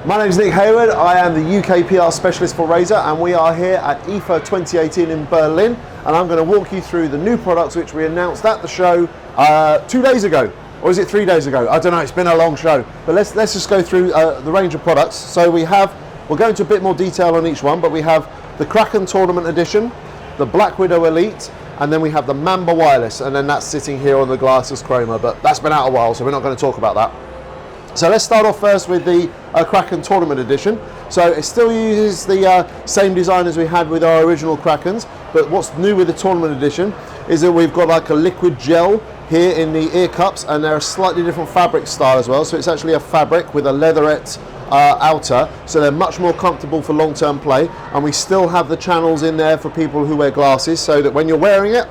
My name is Nick Hayward. I am the UK PR specialist for Razer, and we are here at IFA 2018 in Berlin, and I'm going to walk you through the new products which we announced at the show 2 days ago, or is it 3 days ago? I don't know, it's been a long show, but let's just go through the range of products. So we'll go into a bit more detail on each one, but we have the Kraken Tournament Edition, the Blackwidow Elite, and then we have the Mamba Wireless, and then that's sitting here on the glasses chroma, but that's been out a while, so we're not going to talk about that. So let's start off first with the Kraken Tournament Edition. So it still uses the same design as we had with our original Krakens, but what's new with the Tournament Edition is that we've got like a liquid gel here in the ear cups, and they're a slightly different fabric style as well. So it's actually a fabric with a leatherette outer, so they're much more comfortable for long-term play, and we still have the channels in there for people who wear glasses, so that when you're wearing it,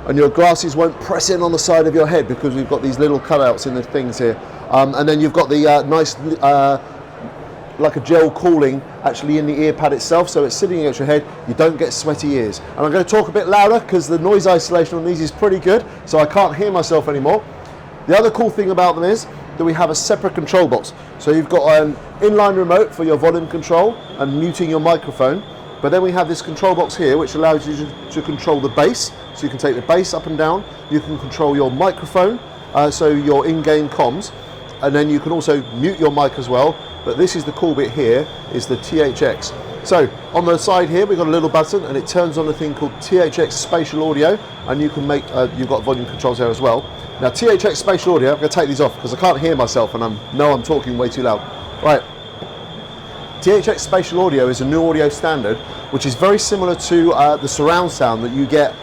and your glasses won't press in on the side of your head, because we've got these little cutouts in the things here. And then you've got the nice, like a gel cooling actually in the ear pad itself, so it's sitting against your head, you don't get sweaty ears. And I'm going to talk a bit louder because the noise isolation on these is pretty good, so I can't hear myself anymore. The other cool thing about them is that we have a separate control box. So you've got an inline remote for your volume control and muting your microphone, but then we have this control box here which allows you to control the bass, so you can take the bass up and down, you can control your microphone, so your in-game comms, and then you can also mute your mic as well. But this is the cool bit here, is the THX. So on the side here we've got a little button, and it turns on a thing called Thx Spatial Audio, and you can make you've got volume controls there as well. Now Thx Spatial Audio, I'm going to take these off because I can't hear myself and I'm talking way too loud. Right, Thx Spatial Audio is a new audio standard which is very similar to the surround sound that you get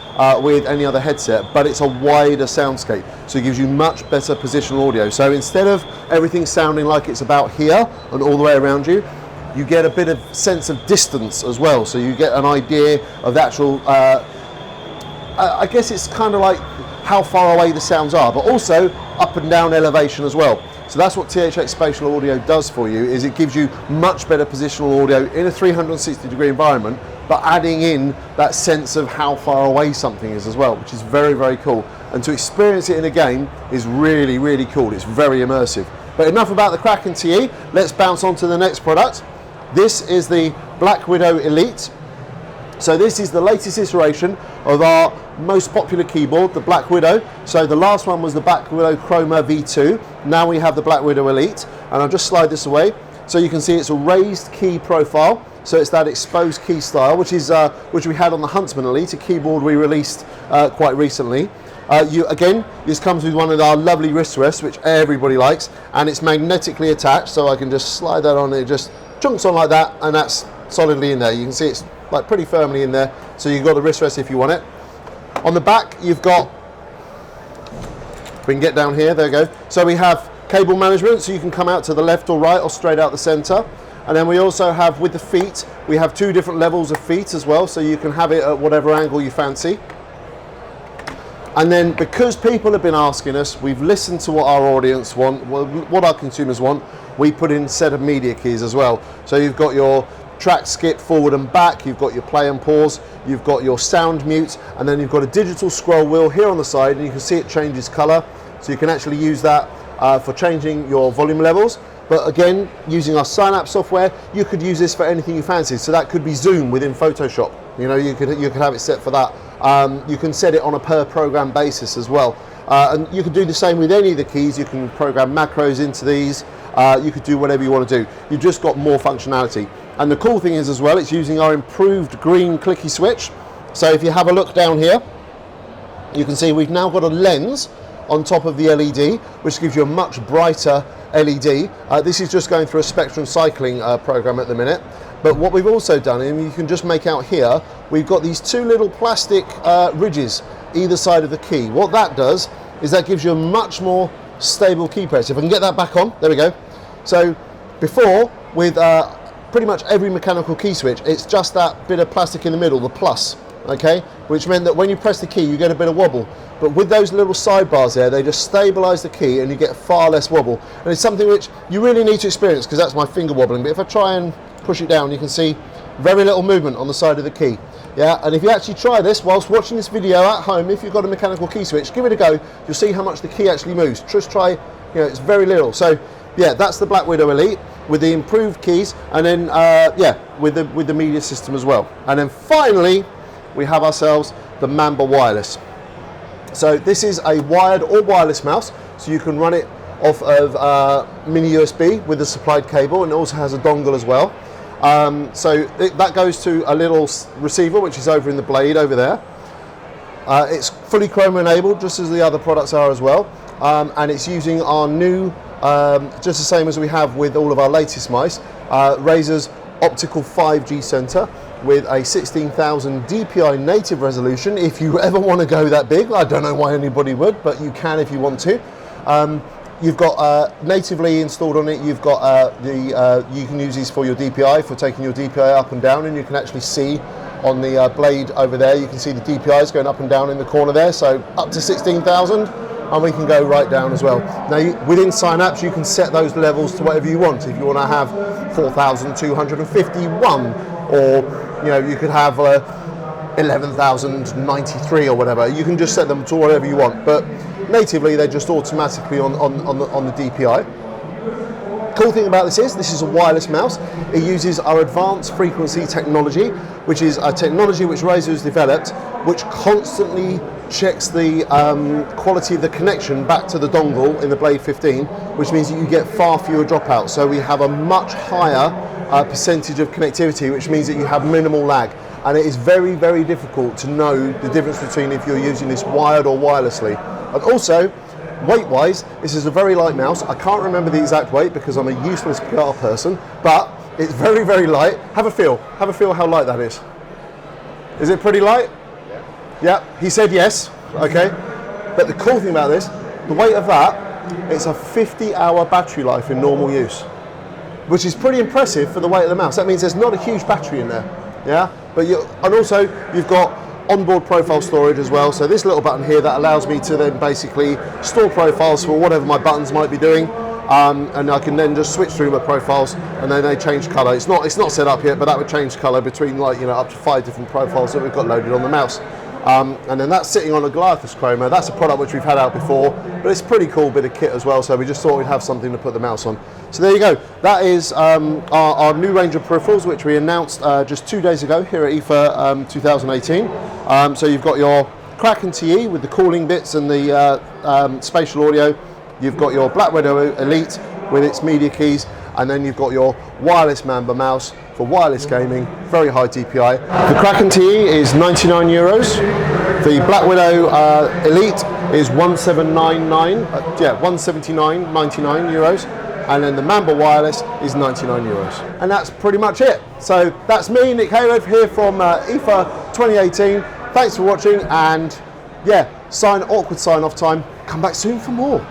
with any other headset, but it's a wider soundscape, so it gives you much better positional audio. So instead of everything sounding like it's about here and all the way around you, you get a bit of sense of distance as well, so you get an idea of the actual I guess it's kind of like how far away the sounds are, but also up and down elevation as well. So that's what Thx Spatial Audio does for you, is it gives you much better positional audio in a 360-degree environment, but adding in that sense of how far away something is as well, which is very, very cool. And to experience it in a game is really, really cool. It's very immersive. But enough about the Kraken TE, let's bounce on to the next product. This is the Blackwidow Elite. So this is the latest iteration of our most popular keyboard, the Blackwidow. So the last one was the Blackwidow Chroma V2. Now we have the Blackwidow Elite, and I'll just slide this away. So you can see it's a raised key profile. So it's that exposed key style, which we had on the Huntsman Elite, a keyboard we released quite recently. Again, this comes with one of our lovely wrist rests, which everybody likes, and it's magnetically attached, so I can just slide that on, it just chunks on like that, and that's solidly in there. You can see it's like pretty firmly in there, so you've got the wrist rest if you want it. On the back, you've got, we can get down here, there we go. So we have cable management, so you can come out to the left or right or straight out the center. And then we also have, with the feet, we have 2 different levels of feet as well, so you can have it at whatever angle you fancy. And then, because people have been asking us, we've listened to what our audience want, what our consumers want, we put in a set of media keys as well. So you've got your track skip forward and back, you've got your play and pause, you've got your sound mute, and then you've got a digital scroll wheel here on the side, and you can see it changes color, so you can actually use that for changing your volume levels. But again, using our Synapse software, you could use this for anything you fancy. So that could be zoom within Photoshop. You know, you could have it set for that. You can set it on a per program basis as well. And you can do the same with any of the keys. You can program macros into these. You could do whatever you want to do. You've just got more functionality. And the cool thing is as well, it's using our improved green Clicky switch. So if you have a look down here, you can see we've now got a lens on top of the LED, which gives you a much brighter LED. This is just going through a spectrum cycling program at the minute. But what we've also done, and you can just make out here, we've got these 2 little plastic ridges either side of the key. What that does is that gives you a much more stable key press. If I can get that back on, there we go. So before, with pretty much every mechanical key switch, it's just that bit of plastic in the middle, the plus, okay? Which meant that when you press the key, you get a bit of wobble. But with those little sidebars there, they just stabilize the key and you get far less wobble. And it's something which you really need to experience, because that's my finger wobbling. But if I try and push it down, you can see very little movement on the side of the key. Yeah, and if you actually try this whilst watching this video at home, if you've got a mechanical key switch, give it a go, you'll see how much the key actually moves. Just try, you know, it's very little. So yeah, that's the Blackwidow Elite with the improved keys, and then yeah, with the media system as well. And then finally, we have ourselves the Mamba Wireless. So this is a wired or wireless mouse, so you can run it off of mini USB with a supplied cable, and it also has a dongle as well. So that goes to a little receiver which is over in the blade over there. It's fully chroma enabled, just as the other products are as well, and it's using our new, just the same as we have with all of our latest mice, Razer's optical 5G sensor with a 16,000 DPI native resolution. If you ever want to go that big, I don't know why anybody would, but you can if you want to. You've got natively installed on it, you've got you can use these for your DPI, for taking your DPI up and down, and you can actually see on the blade over there, you can see the DPIs going up and down in the corner there, so up to 16,000, and we can go right down as well. Now within Synapse you can set those levels to whatever you want. If you want to have 4,251, or you know, you could have 11,093 or whatever, you can just set them to whatever you want, but natively they're just automatically on the DPI. Cool thing about this is a wireless mouse. It uses our advanced frequency technology, which is a technology which Razer has developed, which constantly checks the quality of the connection back to the dongle in the Blade 15, which means that you get far fewer dropouts. So we have a much higher percentage of connectivity, which means that you have minimal lag. And it is very, very difficult to know the difference between if you're using this wired or wirelessly. And also, weight-wise, this is a very light mouse. I can't remember the exact weight because I'm a useless PR person, but it's very, very light. Have a feel how light that is. Is it pretty light? Yeah, he said yes, okay. But the cool thing about this, the weight of that, it's a 50-hour battery life in normal use, which is pretty impressive for the weight of the mouse. That means there's not a huge battery in there, yeah? But and also, you've got onboard profile storage as well. So this little button here that allows me to then basically store profiles for whatever my buttons might be doing, and I can then just switch through my profiles, and then they change color. It's not set up yet, but that would change color between, like, you know, up to 5 different profiles that we've got loaded on the mouse. And then that's sitting on a Goliathus chroma. That's a product which we've had out before, but it's a pretty cool bit of kit as well, so we just thought we'd have something to put the mouse on. So there you go. That is our new range of peripherals, which we announced just 2 days ago here at IFA 2018. So you've got your Kraken TE with the cooling bits and the spatial audio. You've got your Blackwidow Elite with its media keys, and then you've got your wireless Mamba mouse for wireless gaming, very high DPI. The Kraken TE is 99 euros. The Blackwidow Elite is 179.99 euros. And then the Mamba Wireless is 99 euros. And that's pretty much it. So that's me, Nick Hayward, here from IFA 2018. Thanks for watching, and yeah, awkward sign off time. Come back soon for more.